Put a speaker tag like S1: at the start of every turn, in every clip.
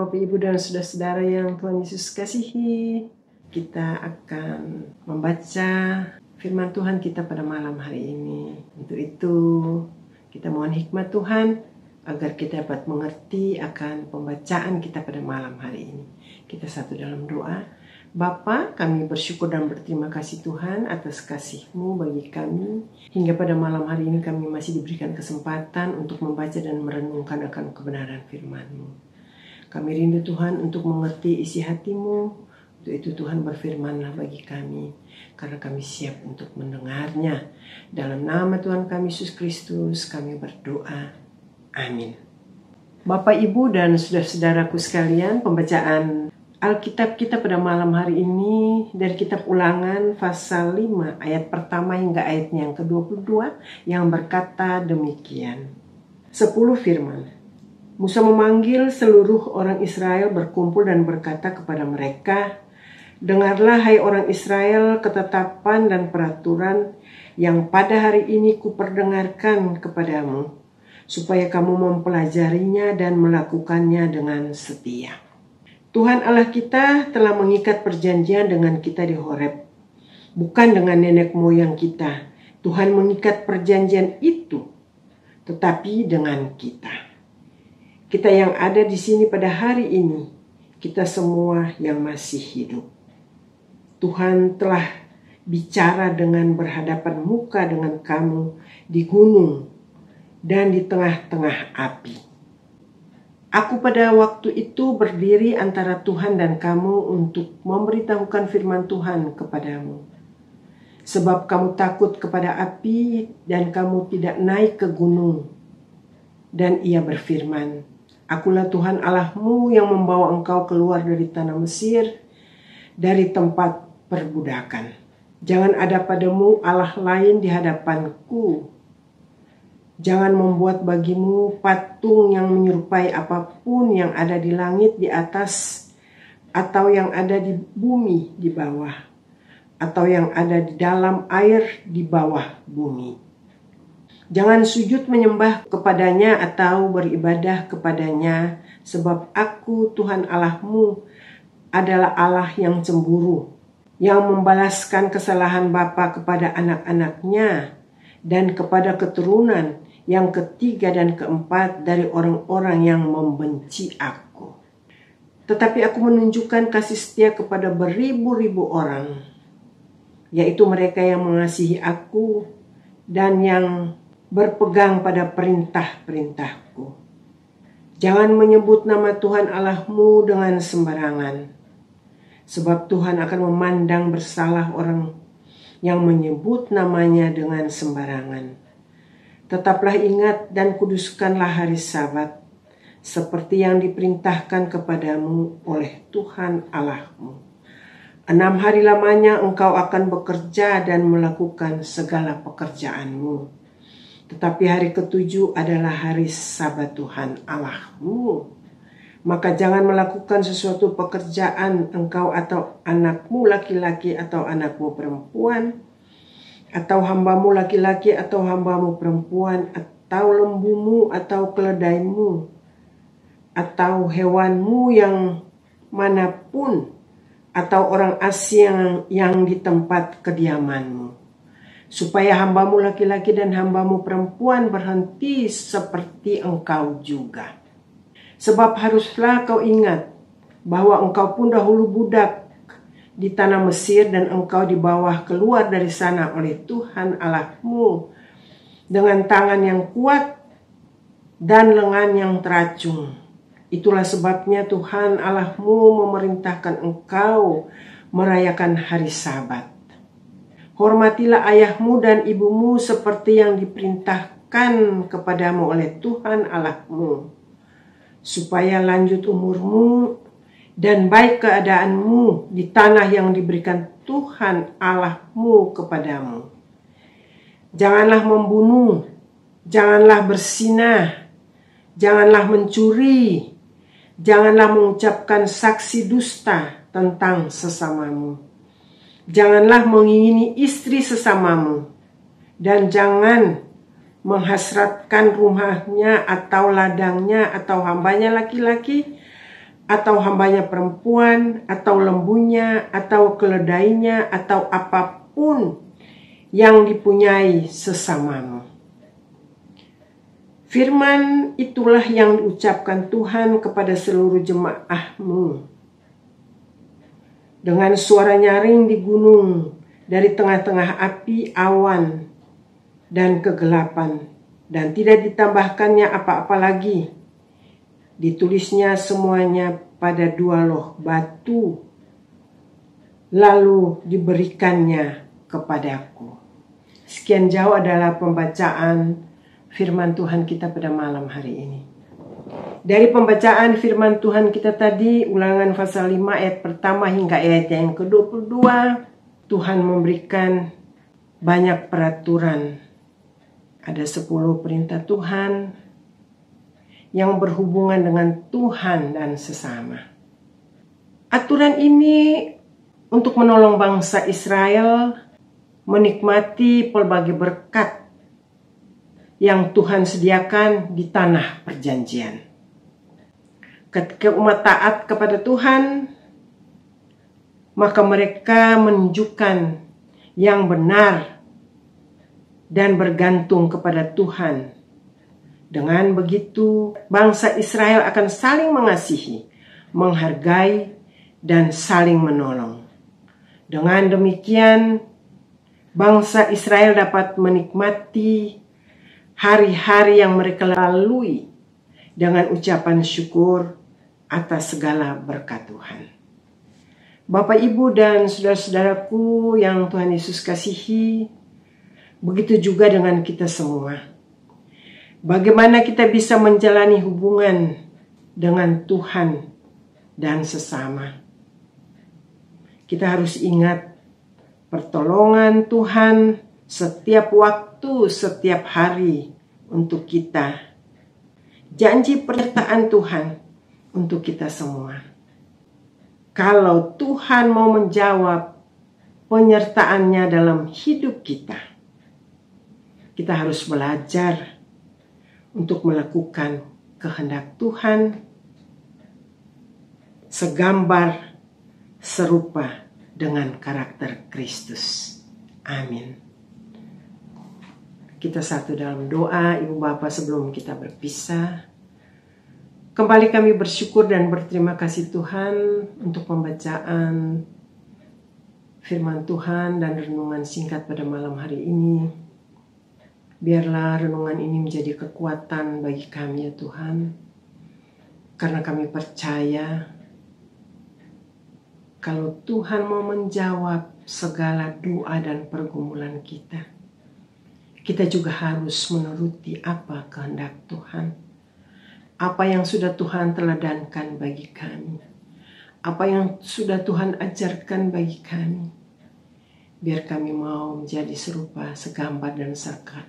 S1: Bapak, Ibu, dan saudara-saudara yang Tuhan Yesus kasihi, kita akan membaca firman Tuhan kita pada malam hari ini. Untuk itu, kita mohon hikmat Tuhan agar kita dapat mengerti akan pembacaan kita pada malam hari ini. Kita satu dalam doa. Bapa, kami bersyukur dan berterima kasih Tuhan atas kasih-Mu bagi kami. Hingga pada malam hari ini kami masih diberikan kesempatan untuk membaca dan merenungkan akan kebenaran firman-Mu. Kami rindu Tuhan untuk mengerti isi hati-Mu. Untuk itu Tuhan berfirman-Lah bagi kami, karena kami siap untuk mendengarnya. Dalam nama Tuhan kami Yesus Kristus kami berdoa. Amin. Bapak, Ibu, dan saudara-saudaraku sekalian, pembacaan Alkitab kita pada malam hari ini dari kitab Ulangan pasal 5 ayat pertama hingga ayatnya yang ke-22 yang berkata demikian. 10 firman. Musa memanggil seluruh orang Israel berkumpul dan berkata kepada mereka, "Dengarlah hai orang Israel ketetapan dan peraturan yang pada hari ini kuperdengarkan kepadamu, supaya kamu mempelajarinya dan melakukannya dengan setia." Tuhan Allah kita telah mengikat perjanjian dengan kita di Horeb, bukan dengan nenek moyang kita. Tuhan mengikat perjanjian itu, tetapi dengan kita. Kita yang ada di sini pada hari ini, kita semua yang masih hidup. Tuhan telah bicara dengan berhadapan muka dengan kamu di gunung dan di tengah-tengah api. Aku pada waktu itu berdiri antara Tuhan dan kamu untuk memberitahukan firman Tuhan kepadamu. Sebab kamu takut kepada api dan kamu tidak naik ke gunung. Dan ia berfirman, "Akulah Tuhan Allahmu yang membawa engkau keluar dari tanah Mesir, dari tempat perbudakan. Jangan ada padamu Allah lain di hadapanku. Jangan membuat bagimu patung yang menyerupai apapun yang ada di langit di atas, atau yang ada di bumi di bawah, atau yang ada di dalam air di bawah bumi. Jangan sujud menyembah kepadanya atau beribadah kepadanya, sebab aku Tuhan Allahmu adalah Allah yang cemburu, yang membalaskan kesalahan bapa kepada anak-anaknya dan kepada keturunan yang ketiga dan keempat dari orang-orang yang membenci aku. Tetapi aku menunjukkan kasih setia kepada beribu-ribu orang, yaitu mereka yang mengasihi aku dan yang berpegang pada perintah-perintahku. Jangan menyebut nama Tuhan Allahmu dengan sembarangan, sebab Tuhan akan memandang bersalah orang yang menyebut namanya dengan sembarangan. Tetaplah ingat dan kuduskanlah hari Sabat, seperti yang diperintahkan kepadamu oleh Tuhan Allahmu. 6 hari lamanya engkau akan bekerja dan melakukan segala pekerjaanmu. Tetapi hari ke-7 adalah hari Sabat Tuhan Allahmu. Maka jangan melakukan sesuatu pekerjaan engkau atau anakmu laki-laki atau anakmu perempuan, atau hambamu laki-laki atau hambamu perempuan, atau lembumu atau keledaimu, atau hewanmu yang manapun, atau orang asing yang di tempat kediamanmu. Supaya hambamu laki-laki dan hambamu perempuan berhenti seperti engkau juga. Sebab haruslah kau ingat bahwa engkau pun dahulu budak di tanah Mesir dan engkau dibawa keluar dari sana oleh Tuhan Allahmu dengan tangan yang kuat dan lengan yang teracung. Itulah sebabnya Tuhan Allahmu memerintahkan engkau merayakan hari Sabat. Hormatilah ayahmu dan ibumu seperti yang diperintahkan kepadamu oleh Tuhan Allahmu, supaya lanjut umurmu dan baik keadaanmu di tanah yang diberikan Tuhan Allahmu kepadamu. Janganlah membunuh, janganlah berzinah, janganlah mencuri, janganlah mengucapkan saksi dusta tentang sesamamu. Janganlah mengingini istri sesamamu, dan jangan menghasratkan rumahnya atau ladangnya atau hambanya laki-laki atau hambanya perempuan, atau lembunya, atau keledainya, atau apapun yang dipunyai sesamamu. Firman itulah yang diucapkan Tuhan kepada seluruh jemaah-Mu. Dengan suara nyaring di gunung, dari tengah-tengah api, awan, dan kegelapan, dan tidak ditambahkannya apa-apa lagi. Ditulisnya semuanya pada 2 loh batu, lalu diberikannya kepadaku. Sekian jauh adalah pembacaan firman Tuhan kita pada malam hari ini. Dari pembacaan firman Tuhan kita tadi, Ulangan pasal 5 ayat pertama hingga ayat yang ke-22, Tuhan memberikan banyak peraturan. Ada 10 perintah Tuhan yang berhubungan dengan Tuhan dan sesama. Aturan ini untuk menolong bangsa Israel menikmati pelbagai berkat yang Tuhan sediakan di tanah perjanjian. Ketika umat taat kepada Tuhan, maka mereka menunjukkan yang benar dan bergantung kepada Tuhan. Dengan begitu, bangsa Israel akan saling mengasihi, menghargai, dan saling menolong. Dengan demikian, bangsa Israel dapat menikmati hari-hari yang mereka lalui dengan ucapan syukur atas segala berkat Tuhan. Bapak, Ibu, dan saudara-saudaraku yang Tuhan Yesus kasihi, begitu juga dengan kita semua. Bagaimana kita bisa menjalani hubungan dengan Tuhan dan sesama? Kita harus ingat pertolongan Tuhan setiap waktu, setiap hari untuk kita. Janji penyertaan Tuhan untuk kita semua. Kalau Tuhan mau menjawab penyertaannya dalam hidup kita, kita harus belajar untuk melakukan kehendak Tuhan segambar serupa dengan karakter Kristus. Amin. Kita satu dalam doa, Ibu Bapa, sebelum kita berpisah. Kembali kami bersyukur dan berterima kasih Tuhan untuk pembacaan firman Tuhan dan renungan singkat pada malam hari ini. Biarlah renungan ini menjadi kekuatan bagi kami ya Tuhan. Karena kami percaya kalau Tuhan mau menjawab segala doa dan pergumulan kita, kita juga harus menuruti apa kehendak Tuhan. Apa yang sudah Tuhan teladankan bagi kami. Apa yang sudah Tuhan ajarkan bagi kami. Biar kami mau menjadi serupa, segambar dan serupa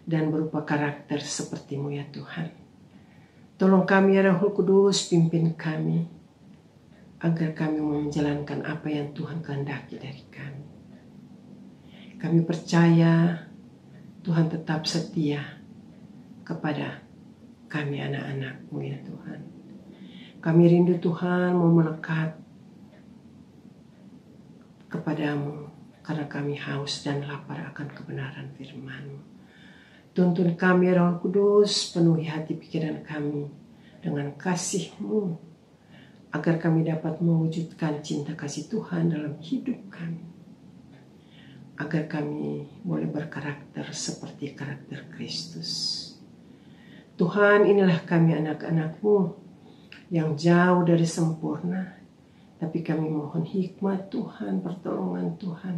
S1: dan berupa karakter seperti-Mu ya Tuhan. Tolong kami ya Roh Kudus, pimpin kami agar kami mau menjalankan apa yang Tuhan kehendaki dari kami. Kami percaya Tuhan tetap setia kepada kami anak-anak-Mu ya Tuhan. Kami rindu Tuhan mau melekat kepadamu karena kami haus dan lapar akan kebenaran firman-Mu. Tuntun kami Roh Kudus, penuhi hati pikiran kami dengan kasih-Mu agar kami dapat mewujudkan cinta kasih Tuhan dalam hidup kami. Agar kami boleh berkarakter seperti karakter Kristus. Tuhan, inilah kami anak-anak-Mu yang jauh dari sempurna. Tapi kami mohon hikmat Tuhan, pertolongan Tuhan.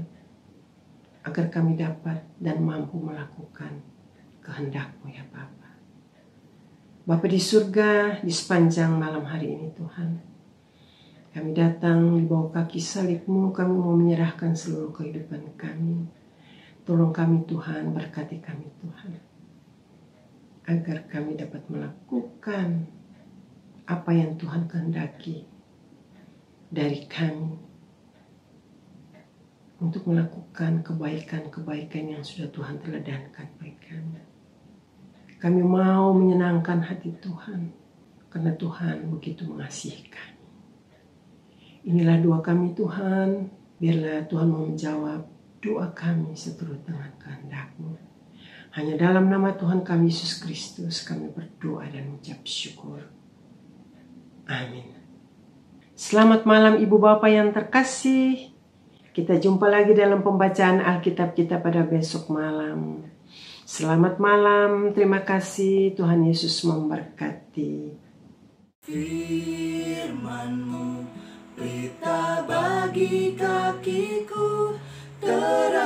S1: Agar kami dapat dan mampu melakukan kehendak-Mu ya Bapa. Bapa di surga, di sepanjang malam hari ini Tuhan. Kami datang di bawah kaki salib-Mu, kami mau menyerahkan seluruh kehidupan kami. Tolong kami Tuhan, berkati kami Tuhan. Agar kami dapat melakukan apa yang Tuhan kehendaki dari kami. Untuk melakukan kebaikan-kebaikan yang sudah Tuhan teladankan bagi kami. Kami mau menyenangkan hati Tuhan. karena Tuhan begitu mengasihi kami. Inilah doa kami Tuhan, biarlah Tuhan mau menjawab doa kami seturut dengan kehendak-Mu. Hanya dalam nama Tuhan kami Yesus Kristus kami berdoa dan mengucap syukur. Amin. Selamat malam Ibu Bapak yang terkasih. Kita jumpa lagi dalam pembacaan Alkitab kita pada besok malam. Selamat malam, terima kasih, Tuhan Yesus memberkati.
S2: Firman-Mu, pelita bagi kakiku, terang